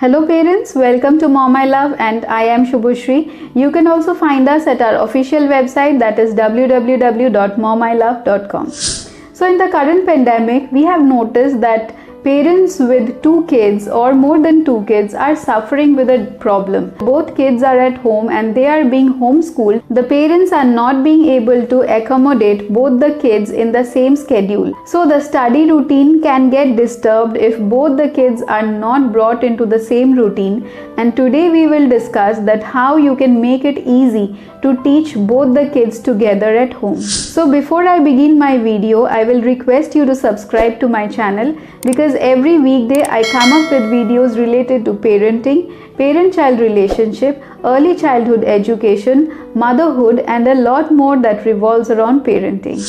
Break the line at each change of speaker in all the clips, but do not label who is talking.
Hello parents, welcome to Mom I Love and I am Shubhoshri. You can also find us at our official website, that is www.momilove.com. So in the current pandemic, we have noticed that parents with 2 kids or more than 2 kids are suffering with a problem. Both kids are at home and they are being homeschooled. The parents are not being able to accommodate both the kids in the same schedule. So the study routine can get disturbed if both the kids are not brought into the same routine. And today we will discuss that how you can make it easy to teach both the kids together at home. So before I begin my video, I will request you to subscribe to my channel because every weekday I come up with videos related to parenting, parent-child relationship, early childhood education, motherhood and a lot more that revolves around parenting.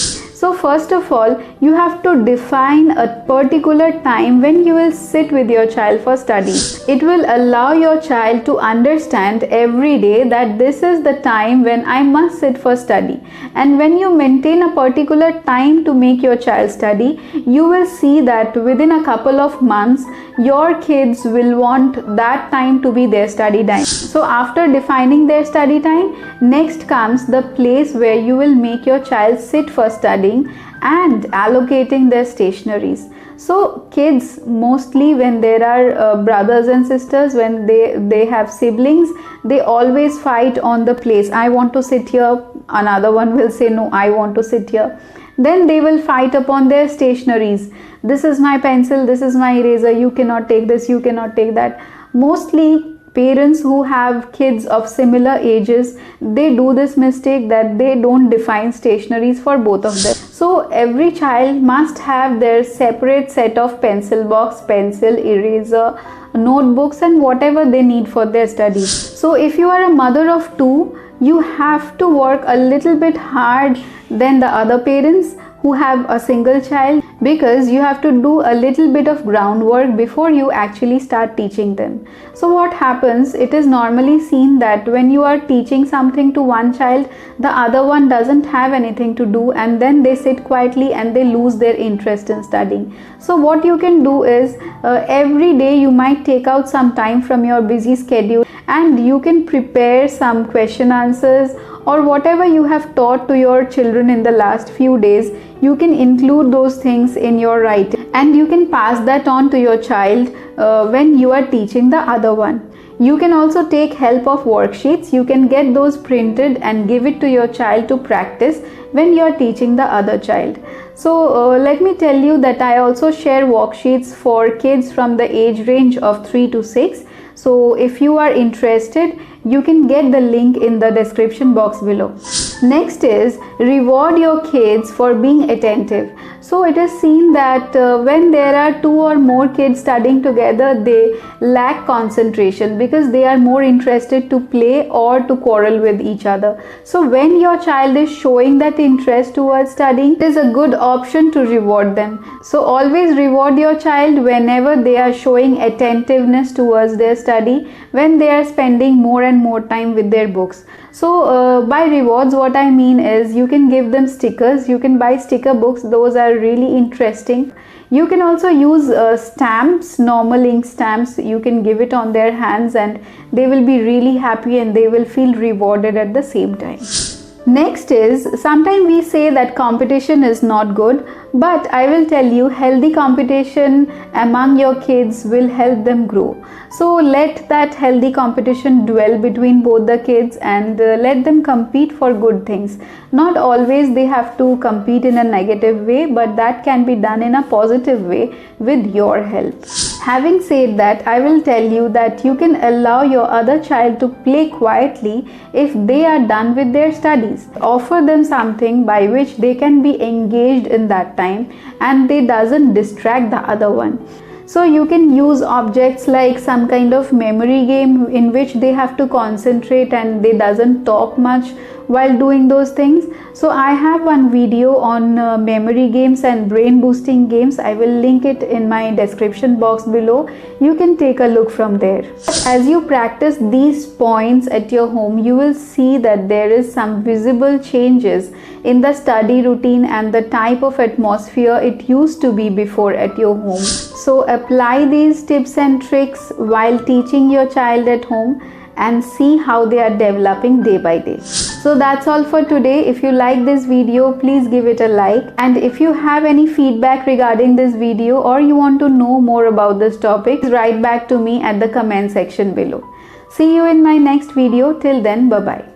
So first of all, you have to define a particular time when you will sit with your child for study. It will allow your child to understand every day that this is the time when I must sit for study. And when you maintain a particular time to make your child study, you will see that within a couple of months, your kids will want that time to be their study time. So after defining their study time, next comes the place where you will make your child sit for studying and allocating their stationaries. So kids, mostly when there are brothers and sisters, when they have siblings, they always fight on the place. I want to sit here, another one will say no, I want to sit here. Then they will fight upon their stationaries. This is my pencil, this is my eraser, you cannot take this, you cannot take that. Mostly parents who have kids of similar ages, they do this mistake that they don't define stationaries for both of them. So every child must have their separate set of pencil box, pencil, eraser, notebooks and whatever they need for their studies. So if you are a mother of 2, you have to work a little bit hard than the other parents who have a single child, because you have to do a little bit of groundwork before you actually start teaching them. So what happens, it is normally seen that when you are teaching something to one child, the other one doesn't have anything to do and then they sit quietly and they lose their interest in studying. So what you can do is every day you might take out some time from your busy schedule and you can prepare some question answers or whatever you have taught to your children in the last few days. You can include those things in your writing and you can pass that on to your child when you are teaching the other one. You can also take help of worksheets. You can get those printed and give it to your child to practice when you are teaching the other child. So let me tell you that I also share worksheets for kids from the age range of 3 to 6. So if you are interested, you can get the link in the description box below. Next is reward your kids for being attentive. So it is seen that when there are 2 or more kids studying together, they lack concentration because they are more interested to play or to quarrel with each other. So when your child is showing that interest towards studying, it is a good option to reward them. So always reward your child whenever they are showing attentiveness towards their study, when they are spending more and more time with their books. So by rewards, what I mean is you can give them stickers. You can buy sticker books. Those are really interesting. You can also use stamps, normal ink stamps. You can give it on their hands and they will be really happy and they will feel rewarded at the same time. Next is, sometimes we say that competition is not good, but I will tell you, healthy competition among your kids will help them grow. So let that healthy competition dwell between both the kids and let them compete for good things. Not always they have to compete in a negative way, but that can be done in a positive way with your help. Having said that, I will tell you that you can allow your other child to play quietly if they are done with their studies. Offer them something by which they can be engaged in that time and they doesn't distract the other one. So you can use objects like some kind of memory game in which they have to concentrate and they doesn't talk much, while doing those things. So I have one video on memory games and brain boosting games. I will link it in my description box below. You can take a look from there. As you practice these points at your home, you will see that there is some visible changes in the study routine and the type of atmosphere it used to be before at your home. So apply these tips and tricks while teaching your child at home and see how they are developing day by day. So that's all for today. If you like this video, please give it a like, and if you have any feedback regarding this video or you want to know more about this topic, write back to me at the comment section below. See you in my next video. Till then, bye bye.